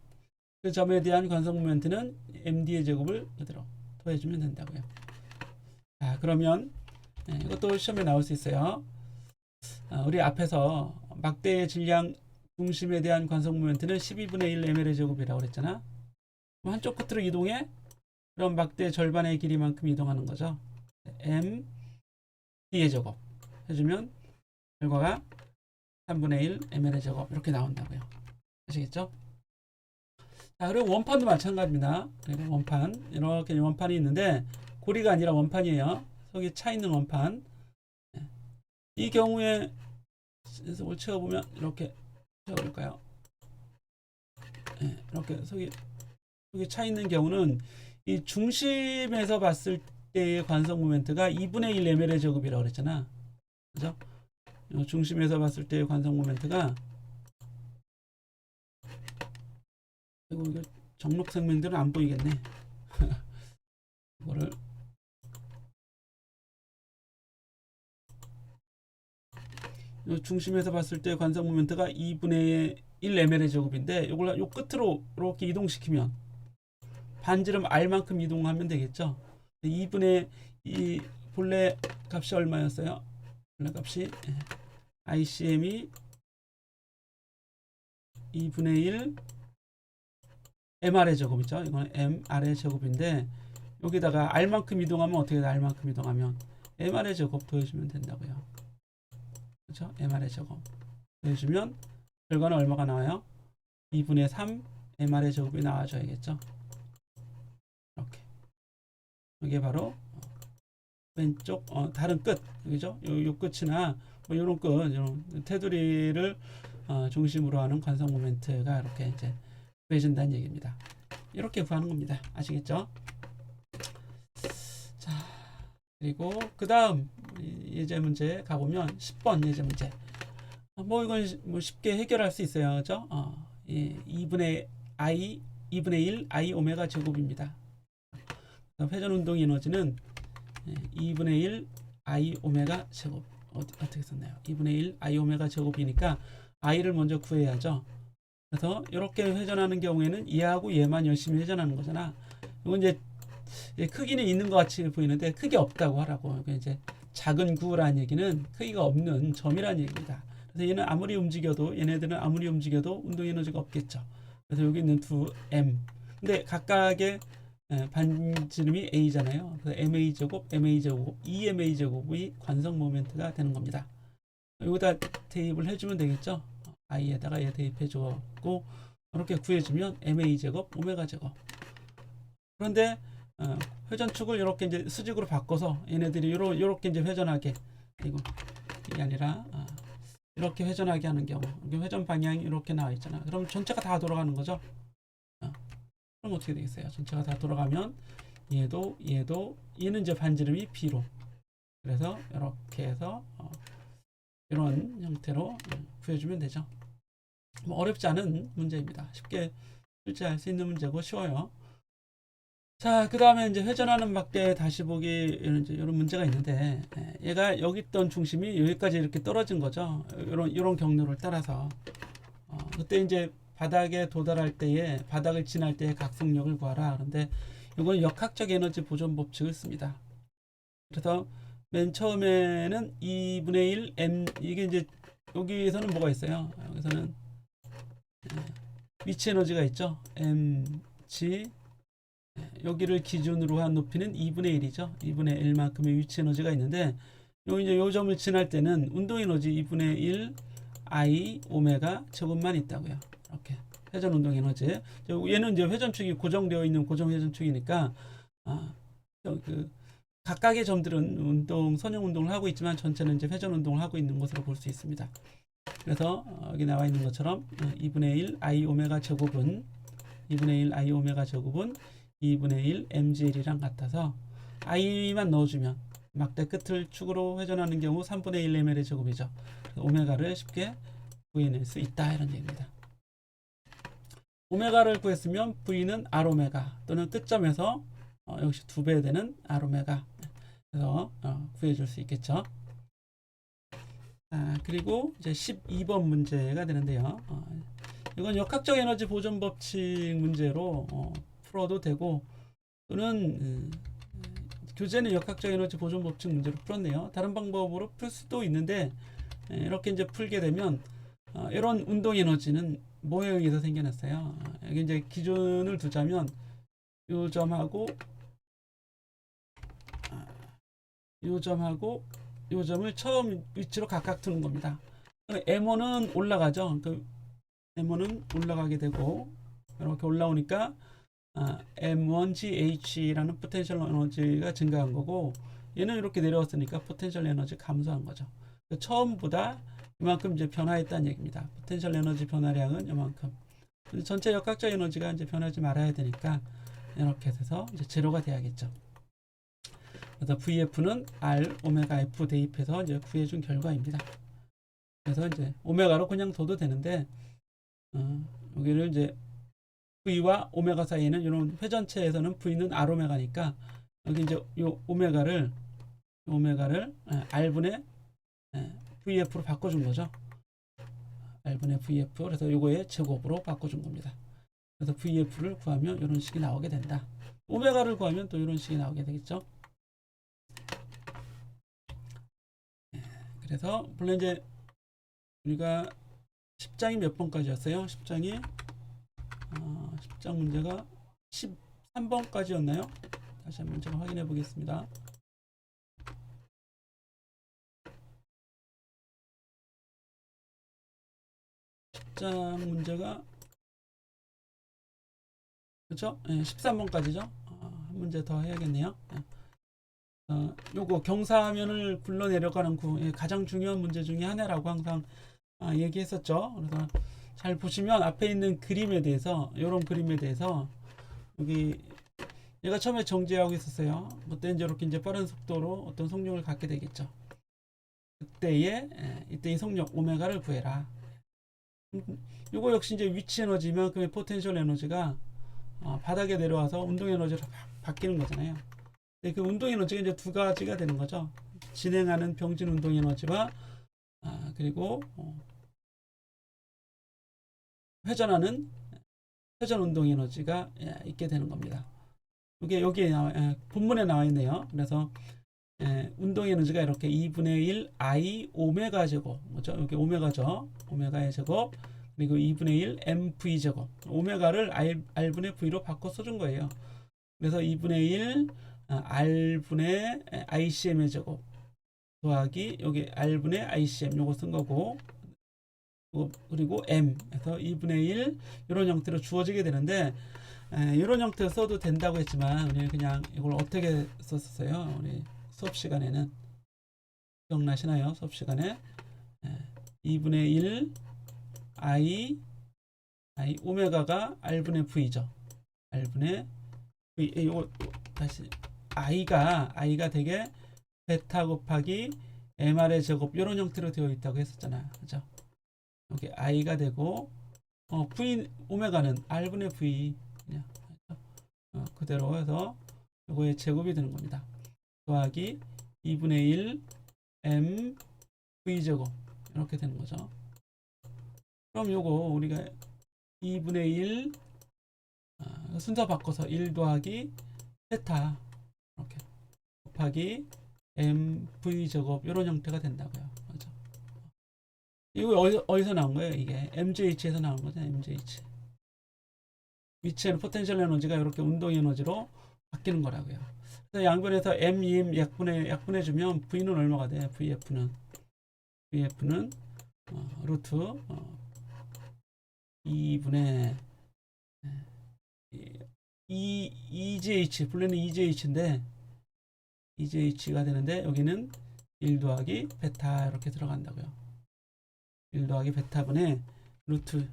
그 점에 대한 관성 모멘트는 MD의 제곱을 그대로 더해주면 된다고요. 자, 그러면 이것도 시험에 나올 수 있어요. 우리 앞에서 막대의 질량 중심에 대한 관성 모멘트는 12분의 1 ml의 제곱이라고 그랬잖아. 그럼 한쪽 끝으로 이동해? 그럼 막대 절반의 길이만큼 이동하는 거죠. m d의 제곱 해주면 결과가 3분의 1 ml의 제곱 이렇게 나온다고요. 아시겠죠? 자, 그리고 원판도 마찬가지입니다. 그리고 원판 이렇게 원판이 있는데 고리가 아니라 원판이에요. 속에 차 있는 원판. 이 경우에 속을 채워보면 이렇게 채워볼까요? 이렇게 속에 차 있는 경우는 이 중심에서 봤을 때의 관성 모멘트가 2분의 1 ml의 제곱이라고 그랬잖아. 그죠? 중심에서 봤을 때의 관성 모멘트가 이거 정록 생명들은 안 보이겠네. 이거를 중심에서 봤을 때 관성 모멘트가 2분의 1 ml의 제곱인데 이걸 요 끝으로 이렇게 이동시키면 반지름 r만큼 이동하면 되겠죠. 2분의 이 본래 값이 얼마였어요? 본래 값이 ICM이 2분의 1 MR의 제곱이죠. 이거는 MR의 제곱인데 여기다가 R만큼 이동하면 어떻게 돼? R만큼 이동하면 MR의 제곱 더해주면 된다고요. 그렇죠? mr의 제곱 해주면 결과는 얼마가 나와요? 2분의 3 mr의 제곱이 나와줘야겠죠. 이렇게 이게 바로 왼쪽 다른 끝 그죠? 요 끝이나 뭐 요런 끝 요런 테두리를 중심으로 하는 관성 모멘트가 이렇게 이제 구해진다는 얘기입니다. 이렇게 구하는 겁니다. 아시겠죠? 자, 그리고 그 다음 예제 문제 가보면 10번 예제 문제. 뭐 이건 뭐 쉽게 해결할 수 있어요. 그죠? 2분의 1 i 오메가 제곱입니다. 회전 운동 에너지는 2분의 1 i 오메가 제곱. 어떻게 썼나요? 2분의 1 i 오메가 제곱이니까 i를 먼저 구해야죠. 그래서 이렇게 회전하는 경우에는 얘하고 얘만 열심히 회전하는 거잖아. 이건 이제 크기는 있는 것 같이 보이는데 크기 없다고 하라고. 이제 작은 구라는 얘기는 크기가 없는 점이라는 얘기입니다. 그래서 얘는 아무리 움직여도 얘네들은 아무리 움직여도 운동 에너지가 없겠죠. 그래서 여기 있는 두 m. 근데 각각의 반지름이 a잖아요. 그래서 ma 제곱, ma 제곱, 2ma 제곱이 관성 모멘트가 되는 겁니다. 여기다 대입을 해주면 되겠죠. i에다가 얘 대입해 주고 이렇게 구해주면 ma 제곱, 오메가 제곱. 그런데 회전축을 이렇게 이제 수직으로 바꿔서 얘네들이 이렇게 이제 회전하게 그리고 이게 아니라 이렇게 회전하게 하는 경우 회전 방향이 이렇게 나와 있잖아. 그럼 전체가 다 돌아가는 거죠. 그럼 어떻게 되겠어요? 전체가 다 돌아가면 얘도 얘는 이제 반지름이 b로 그래서 이렇게 해서 이런 형태로 구해주면 되죠. 뭐 어렵지 않은 문제입니다. 쉽게 실제 할 수 있는 문제고 쉬워요. 자, 그 다음에 이제 회전하는 막대 다시 보기 이런 문제가 있는데 얘가 여기 있던 중심이 여기까지 이렇게 떨어진 거죠. 이런 경로를 따라서 그때 이제 바닥에 도달할 때에 바닥을 지날 때의 각속력을 구하라. 그런데 이건 역학적 에너지 보존 법칙을 씁니다. 그래서 맨 처음에는 2분의 1 m 이게 이제 여기에서는 뭐가 있어요? 여기서는 위치 에너지가 있죠. mg 여기를 기준으로 한 높이는 2분의 1이죠. 2분의 1만큼의 위치 에너지가 있는데 요 이제 요 점을 지날 때는 운동 에너지 2분의 1 i 오메가 제곱만 있다고요. 이렇게 회전 운동 에너지. 얘는 이제 회전축이 고정되어 있는 고정 회전축이니까 그 각각의 점들은 선형 운동을 하고 있지만 전체는 이제 회전 운동을 하고 있는 것으로 볼 수 있습니다. 그래서 여기 나와 있는 것처럼 2분의 1 i 오메가 제곱은 2분의 1 i 오메가 제곱은 2분의 1 mgl이랑 같아서 i만 넣어주면 막대 끝을 축으로 회전하는 경우 3분의 1 ml의 제곱이죠. 오메가를 쉽게 구해낼 수 있다 이런 얘기입니다. 오메가를 구했으면 v는 r오메가 또는 끝점에서 역시 2배 되는 r오메가 그래서 구해줄 수 있겠죠. 그리고 이제 12번 문제가 되는데요. 이건 역학적 에너지 보존 법칙 문제로 풀어도 되고 또는 교재는 역학적 에너지 보존 법칙 문제로 풀었네요. 다른 방법으로 풀 수도 있는데 이렇게 이제 풀게 되면 이런 운동 에너지는 뭐에 의해서 생겨났어요? 여기 이제 기준을 두자면 요 점하고 요 점을 처음 위치로 각각 두는 겁니다. M1은 올라가죠. 그 M1은 올라가게 되고 이렇게 올라오니까 M1GH라는 포텐셜 에너지가 증가한 거고 얘는 이렇게 내려왔으니까 포텐셜 에너지 감소한 거죠. 처음보다 이만큼 이제 변화했다는 얘기입니다. 포텐셜 에너지 변화량은 이만큼. 전체 역학적 에너지가 이제 변하지 말아야 되니까 이렇게 해서 이제 제로가 돼야겠죠. 그래서 VF는 R 오메가 F 대입해서 이제 구해준 결과입니다. 그래서 이제 오메가로 그냥 둬도 되는데 여기를 이제 V와 오메가 사이에는 이런 회전체에서는 V는 R 오메가니까 여기 이제 요 오메가를 R분의 VF로 바꿔준 거죠. R분의 VF 그래서 요거의 제곱으로 바꿔준 겁니다. 그래서 VF를 구하면 이런 식이 나오게 된다. 오메가를 구하면 또 이런 식이 나오게 되겠죠. 그래서 물론 이제 우리가 10장이 몇 번까지였어요? 10장이 10장 문제가 13번까지였나요? 다시 한번 제가 확인해 보겠습니다. 10장 문제가 그렇죠? 예, 13번까지죠. 한 문제 더 해야겠네요. 요거 경사면을 굴러내려가는 구 가장 중요한 문제 중에 하나라고 항상 얘기했었죠. 그래서 잘 보시면 앞에 있는 그림에 대해서 이런 그림에 대해서 여기 얘가 처음에 정지하고 있었어요. 그때 이제 이렇게 이제 빠른 속도로 어떤 속력을 갖게 되겠죠. 이때의 속력 오메가를 구해라. 요거 역시 이제 위치 에너지면 그 포텐셜 에너지가 바닥에 내려와서 운동 에너지로 바뀌는 거잖아요. 근데 그 운동 에너지가 이제 두 가지가 되는 거죠. 진행하는 병진 운동 에너지와 그리고 회전하는 회전 운동 에너지가 있게 되는 겁니다. 이게 여기에 본문에 나와 있네요. 그래서 운동 에너지가 이렇게 2분의 1 I 오메가 제곱, 뭐죠? 여기 오메가죠. 오메가의 제곱, 그리고 2분의 1 mv 제곱. 오메가를 r분의 v로 바꿔 써준 거예요. 그래서 2분의 1 r분의 ICM의 제곱 더하기 여기 r분의 ICM 요거 쓴 거고, 그리고 m 해서 2분의 1 이런 형태로 주어지게 되는데, 이런 형태로 써도 된다고 했지만 우리는 그냥 이걸 어떻게 썼었어요? 우리 수업 시간에는 기억나시나요? 수업 시간에 2분의 1 I 오메가가 r분의 v죠. r분의 v. 이거 다시 i가 되게 베타 곱하기 mr의 제곱 이런 형태로 되어 있다고 했었잖아요. 그죠? 여기 i가 되고 v 오메가는 r분의 v 그냥 그대로 해서 이거의 제곱이 되는 겁니다. 더하기 2분의 1 m v 제곱 이렇게 되는 거죠. 그럼 요거 우리가 2분의 1 순서 바꿔서 1 더하기 세타 이렇게 곱하기 mv 제곱 이런 형태가 된다고요. 그렇죠? 이거 어디서 나온 거예요? 이게 MJH에서 나온 거죠. MJH. 위치에는 포텐셜 에너지가 이렇게 운동 에너지로 바뀌는 거라고요. 그래서 양변에서 M, EM 약분해 주면 V는 얼마가 돼? VF는 루트 2분의 EJH, 분리는 EJH인데 EJH가 되는데 여기는 1 더하기 베타 이렇게 들어간다고요. 1 더하기 베타분의 루트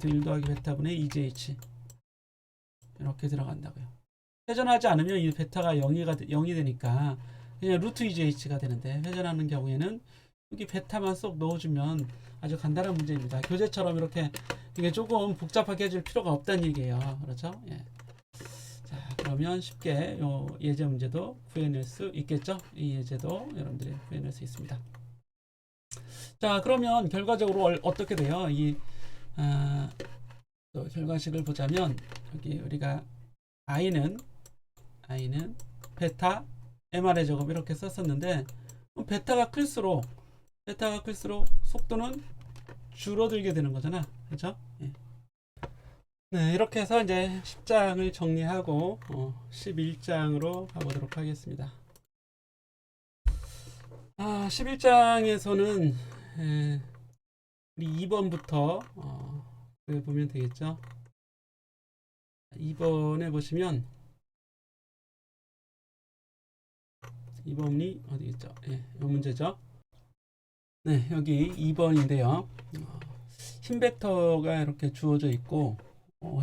1 더하기 베타분의 EJH 이렇게 들어간다고요. 회전하지 않으면 이 베타가 0이 되니까 그냥 루트 EJH가 되는데, 회전하는 경우에는 여기 베타만 쏙 넣어주면 아주 간단한 문제입니다. 교재처럼 이렇게 이게 조금 복잡하게 해줄 필요가 없다는 얘기예요. 그렇죠? 예. 자, 그러면 쉽게 요 예제 문제도 구해낼 수 있겠죠? 이 예제도 여러분들이 구해낼 수 있습니다. 자, 그러면 결과적으로 어떻게 돼요? 또 결과식을 보자면 여기 우리가 i는 베타 mr의 제곱 이렇게 썼었는데, 베타가 클수록 속도는 줄어들게 되는 거잖아. 그렇죠? 예. 네, 이렇게 해서 이제 10장을 정리하고 11장으로 가보도록 하겠습니다. 11장에서는 우리 2번부터 보면 되겠죠. 2번에 보시면 2번이 어디 있죠? 예, 이 문제죠. 네, 여기 2번인데요. 힘 벡터가 이렇게 주어져 있고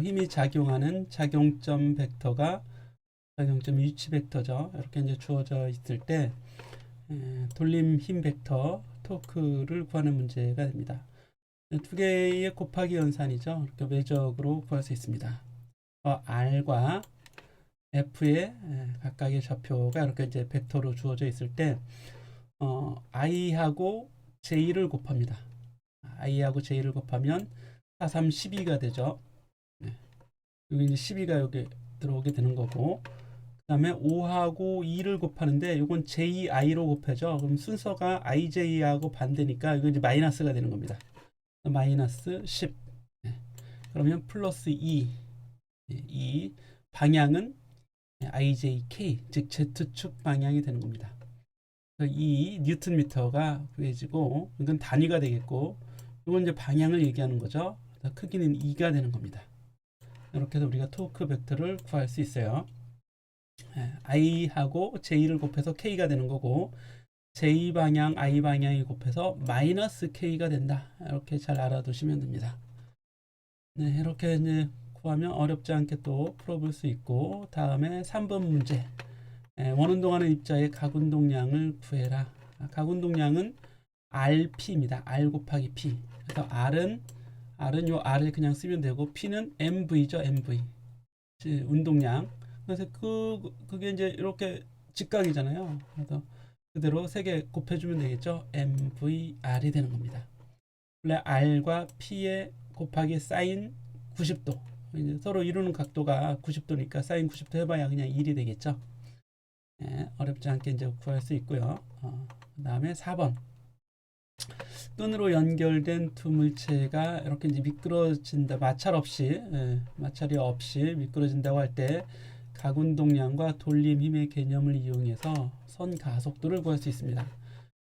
힘이 작용하는 작용점 벡터가 작용점 위치 벡터죠. 이렇게 이제 주어져 있을 때 돌림 힘 벡터 토크를 구하는 문제가 됩니다. 두 개의 곱하기 연산이죠. 이렇게 외적으로 구할 수 있습니다. R과 F의 각각의 좌표가 이렇게 이제 벡터로 주어져 있을 때 I하고 J를 곱합니다. I하고 J를 곱하면 4, 3, 12가 되죠. 네. 여기 이제 12가 여기 들어오게 되는 거고, 그 다음에 5하고 2를 곱하는데 이건 JI로 곱해죠. 그럼 순서가 IJ하고 반대니까 이거 이제 마이너스가 되는 겁니다. 마이너스 10. 네. 그러면 플러스 2. 이 방향은 IJK, 즉 Z축 방향이 되는 겁니다. 이 뉴턴 미터가 구해지고, 이건 단위가 되겠고, 이건 이제 방향을 얘기하는 거죠. 그래서 크기는 2가 되는 겁니다. 이렇게 해서 우리가 토크 벡터를 구할 수 있어요. i하고 j를 곱해서 k가 되는 거고, j 방향, i 방향이 곱해서 마이너스 k가 된다. 이렇게 잘 알아두시면 됩니다. 네, 이렇게 이제 구하면 어렵지 않게 또 풀어볼 수 있고, 다음에 3번 문제. 원운동하는 입자의 각운동량을 구해라. 각운동량은 rp입니다. r 곱하기 p. 그래서 r은 요 r을 그냥 쓰면 되고, p는 mv죠, mv. 운동량. 그래서 그게 이제 이렇게 직각이잖아요. 그래서 그대로 3개 곱해주면 되겠죠. mvr이 되는 겁니다. 원래 r과 p의 곱하기 사인 90도. 이제 서로 이루는 각도가 90도니까 사인 90도 해봐야 그냥 1이 되겠죠. 어렵지 않게 이제 구할 수 있고요. 그 다음에 4번. 끈으로 연결된 두 물체가 이렇게 이제 미끄러진다. 마찰이 없이 미끄러진다고 할 때 각운동량과 돌림 힘의 개념을 이용해서 선 가속도를 구할 수 있습니다.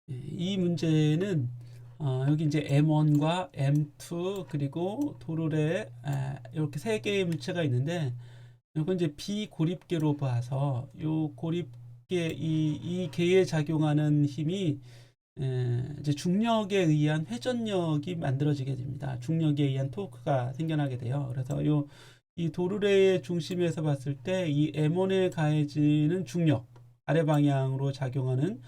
이 문제는 여기 이제 M1과 M2 그리고 도르래 이렇게 세 개의 물체가 있는데, 이건 이제 비고립계로 봐서 요 고립계 이 계에 작용하는 힘이 이제 중력에 의한 회전력이 만들어지게 됩니다. 중력에 의한 토크가 생겨나게 돼요. 그래서 이 도르래의 중심에서 봤을 때 이 M1에 가해지는 중력, 아래 방향으로 작용하는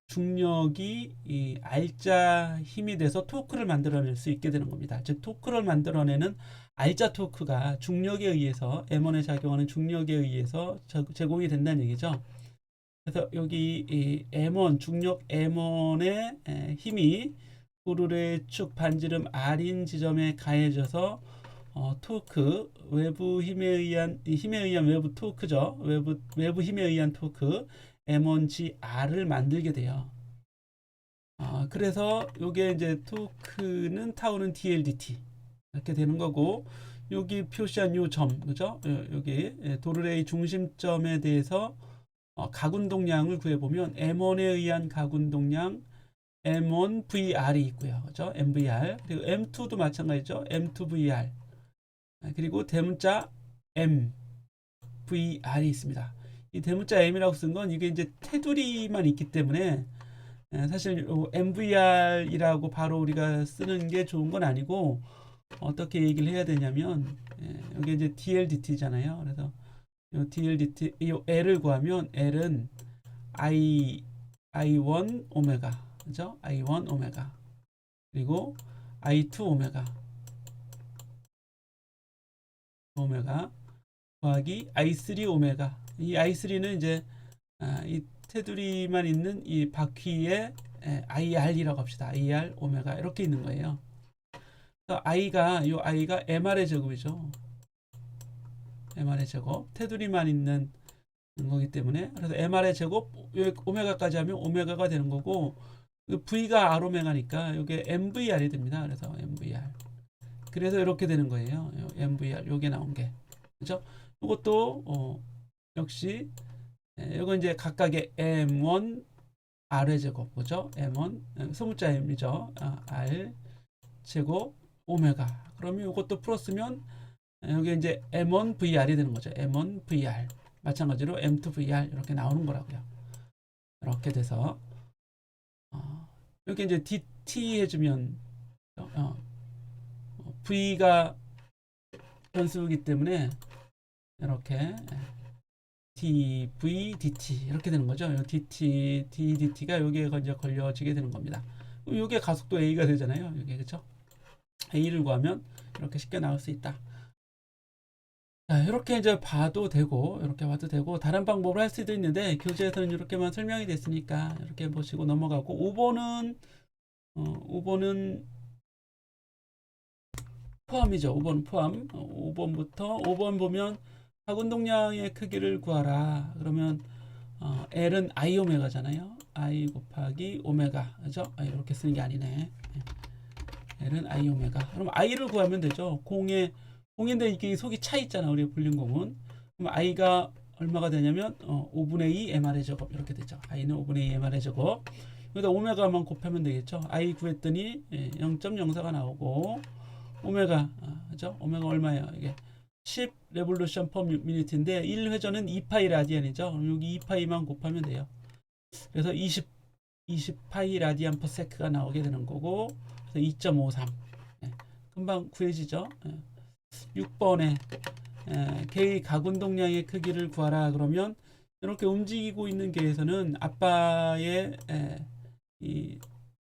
중력이 이 R자 힘이 돼서 토크를 만들어낼 수 있게 되는 겁니다. 즉 토크를 만들어내는 R자 토크가 중력에 의해서, M1에 작용하는 중력에 의해서 제공이 된다는 얘기죠. 그래서 여기 이 M1, 중력 M1의 힘이 도르래 축 반지름 R인 지점에 가해져서 토크, 외부 힘에 의한 외부 토크죠. 외부 힘에 의한 토크 M1GR을 만들게 돼요. 그래서 요게 이제 토크는 타우는 DLDT 이렇게 되는 거고, 여기 표시한 요 점, 그죠? 여기 도르래의 중심점에 대해서 각운동량을 구해보면 M1에 의한 각운동량 M1VR이 있고요. 그죠? MVR. 그리고 M2도 마찬가지죠. M2VR. 그리고 대문자 MVR이 있습니다. 이 대문자 M이라고 쓴 건 이게 이제 테두리만 있기 때문에 사실 MVR이라고 바로 우리가 쓰는 게 좋은 건 아니고, 어떻게 얘기를 해야 되냐면 여기 이제 DLDT잖아요. 그래서 요 DLDT 이 L을 구하면 L은 I1 오메가, 그죠? I1 오메가 그리고 I2 오메가 더하기 I3 오메가. 이 I3는 이제 이 테두리만 있는 이 바퀴에 IR이라고 합시다. IR 오메가 이렇게 있는 거예요. 그래서 I가 MR의 제곱이죠. MR의 제곱, 테두리만 있는 거기 때문에, 그래서 MR의 제곱 오메가까지 하면 오메가가 되는 거고, V가 R 오메가니까 이게 MVR이 됩니다. 그래서 MVR. 그래서 이렇게 되는 거예요. MVR 요게 나온 게, 그렇죠? 이것도 역시 이건 이제 각각의 M1 R의 제곱, 그죠? M1 소문자 M이죠. R 제곱 오메가. 그러면 이것도 풀었으면 여기 이제 M1 VR이 되는 거죠. M1 VR. 마찬가지로 M2 VR 이렇게 나오는 거라고요. 이렇게 돼서 여기 이제 DT 해주면 V가 변수이기 때문에 이렇게 dv dt 이렇게 되는 거죠. dt ddt가 여기에 이제 걸려지게 되는 겁니다. 그럼 이게 가속도 a가 되잖아요. 여기, 그렇죠? a를 구하면 이렇게 쉽게 나올 수 있다. 자, 이렇게 이제 봐도 되고, 이렇게 봐도 되고, 다른 방법을 할 수도 있는데 교재에서는 이렇게만 설명이 됐으니까 이렇게 보시고 넘어가고, 5번은 포함이죠. 5번 포함. 5번 보면 각운동량의 크기를 구하라. 그러면 L은 I 오메가잖아요. I 곱하기 오메가. 그죠? 이렇게 쓰는 게 아니네. L은 I 오메가. 그럼 I를 구하면 되죠. 공인데 이게 속이 차 있잖아. 우리 불린 공은. 그럼 I가 얼마가 되냐면 5분의 2 MR의 제곱 이렇게 되죠. I는 5분의 2 MR의 제곱. 여기다 오메가만 곱하면 되겠죠. I 구했더니 0.04가 나오고 오메가 그죠? 오메가 얼마예요? 이게 10 레볼루션 퍼 미니트인데 1회전은 2파이 라디안이죠. 그럼 여기 2파이만 곱하면 돼요. 그래서 20파이 라디안 퍼 세크가 나오게 되는 거고, 그래서 2.53. 금방 구해지죠. 6번에 개의 가운동량의 크기를 구하라 그러면 이렇게 움직이고 있는 개에서는 아빠의 이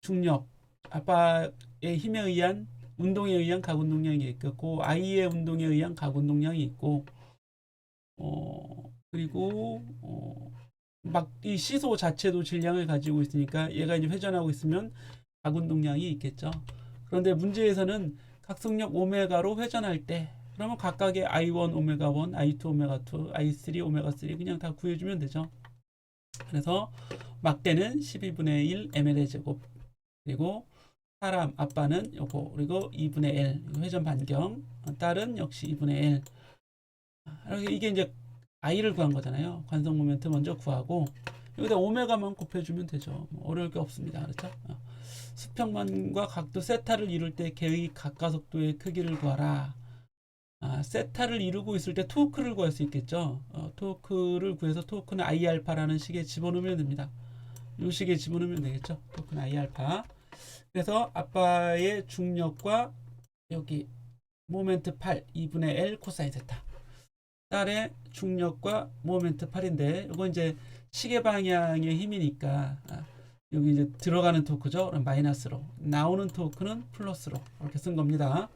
중력, 아빠의 힘에 의한 운동에 의한 가운동량이 있고 아이의 운동에 의한 가운동량이 있고 그리고 막 이 시소 자체도 질량을 가지고 있으니까 얘가 이제 회전하고 있으면 가운동량이 있겠죠. 그런데 문제에서는 각속력 오메가로 회전할 때 그러면 각각의 I1 오메가 1, I2 오메가 2, I3 오메가 3 그냥 다 구해주면 되죠. 그래서 막대는 12분의 1 ml의 제곱, 그리고 사람 아빠는 요거, 그리고 2분의 L 회전 반경, 딸은 역시 2분의 L. 이게 이제 I를 구한 거잖아요. 관성 모멘트 먼저 구하고 여기다 오메가만 곱해주면 되죠. 뭐 어려울 게 없습니다. 그렇죠? 수평만과 각도 세타를 이룰 때 개의 각가속도의 크기를 구하라. 세타를 이루고 있을 때 토크를 구할 수 있겠죠. 토크를 구해서 토크는 I알파라는 식에 집어넣으면 됩니다. 이 식에 집어넣으면 되겠죠. 토크는 I알파. 그래서 아빠의 중력과 여기 모멘트 8 2분의 L 코사인 세타, 딸의 중력과 모멘트 8인데 이거 이제 시계 방향의 힘이니까 여기 이제 들어가는 토크죠. 마이너스로, 나오는 토크는 플러스로 이렇게 쓴 겁니다.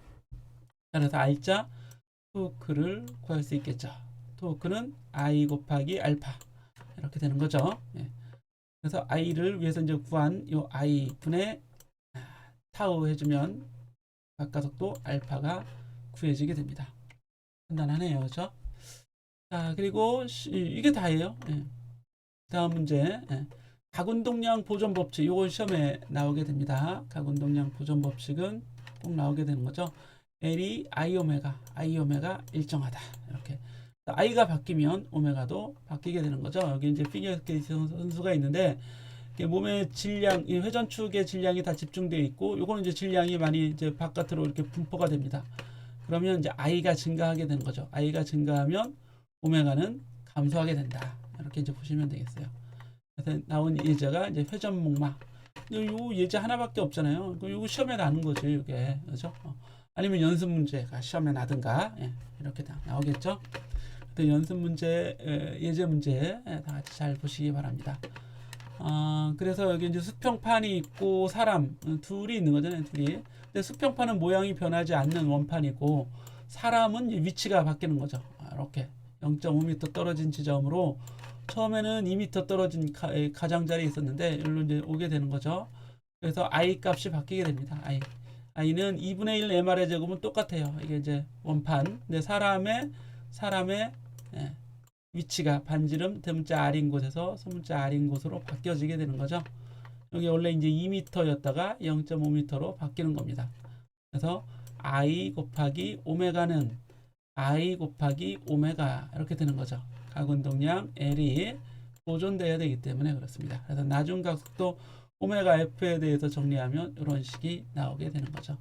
그래서 R자 토크를 구할 수 있겠죠. 토크는 I 곱하기 알파 이렇게 되는 거죠. 그래서 I를 위해서 이제 구한 요 I 분의 타우 해주면 각가속도 알파가 구해지게 됩니다. 간단하네요. 그렇죠? 자, 그리고 이게 다예요. 다음 문제. 각운동량 보존 법칙, 요거 시험에 나오게 됩니다. 각운동량 보존 법칙은 꼭 나오게 되는 거죠. L이 I 오메가 일정하다. 이렇게 I가 바뀌면 오메가도 바뀌게 되는 거죠. 여기 이제 피겨스케이트 선수가 있는데 몸의 질량, 이 회전축의 질량이 다 집중되어 있고, 요거는 이제 질량이 많이 이제 바깥으로 이렇게 분포가 됩니다. 그러면 이제 I가 증가하게 되는 거죠. I가 증가하면 오메가는 감소하게 된다. 이렇게 이제 보시면 되겠어요. 그래서 나온 예제가 이제 회전목마. 요 예제 하나밖에 없잖아요. 이거 시험에 나는 거죠, 이게. 그죠? 아니면 연습 문제가 시험에 나든가, 이렇게 다 나오겠죠. 연습 문제, 예제 문제 다 같이 잘 보시기 바랍니다. 그래서 여기 이제 수평판이 있고 사람 둘이 있는 거잖아요, 둘이. 근데 수평판은 모양이 변하지 않는 원판이고 사람은 위치가 바뀌는 거죠. 이렇게 0.5m 떨어진 지점으로 처음에는 2m 떨어진 가장자리에 있었는데 여기로 이제 오게 되는 거죠. 그래서 I 값이 바뀌게 됩니다. I는 2분의 1 MR의 제곱은 똑같아요. 이게 이제 원판. 근데 사람의 위치가 반지름 대문자 R인 곳에서 소문자 R인 곳으로 바뀌어지게 되는 거죠. 여기 원래 이제 2m였다가 0.5m로 바뀌는 겁니다. 그래서 I 곱하기 오메가는 I 곱하기 오메가 이렇게 되는 거죠. 각운동량 L이 보존돼야 되기 때문에 그렇습니다. 그래서 나중 각속도 오메가 F에 대해서 정리하면 이런 식이 나오게 되는 거죠.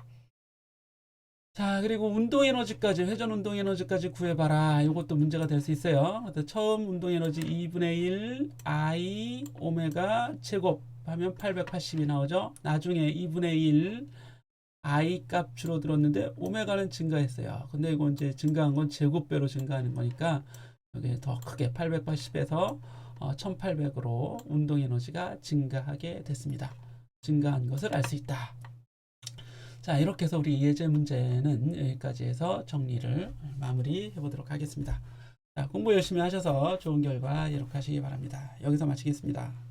자, 그리고 운동에너지까지, 회전 운동에너지까지 구해봐라. 이것도 문제가 될 수 있어요. 처음 운동에너지 2분의 1 I 오메가 제곱 하면 880이 나오죠. 나중에 2분의 1 I 값 줄어들었는데 오메가는 증가했어요. 근데 이건 이제 증가한 건 제곱배로 증가하는 거니까 여기 더 크게 880에서 1800으로 운동에너지가 증가하게 됐습니다. 증가한 것을 알 수 있다. 자, 이렇게 해서 우리 예제 문제는 여기까지 해서 정리를 마무리해 보도록 하겠습니다. 자, 공부 열심히 하셔서 좋은 결과 이룩하시기 바랍니다. 여기서 마치겠습니다.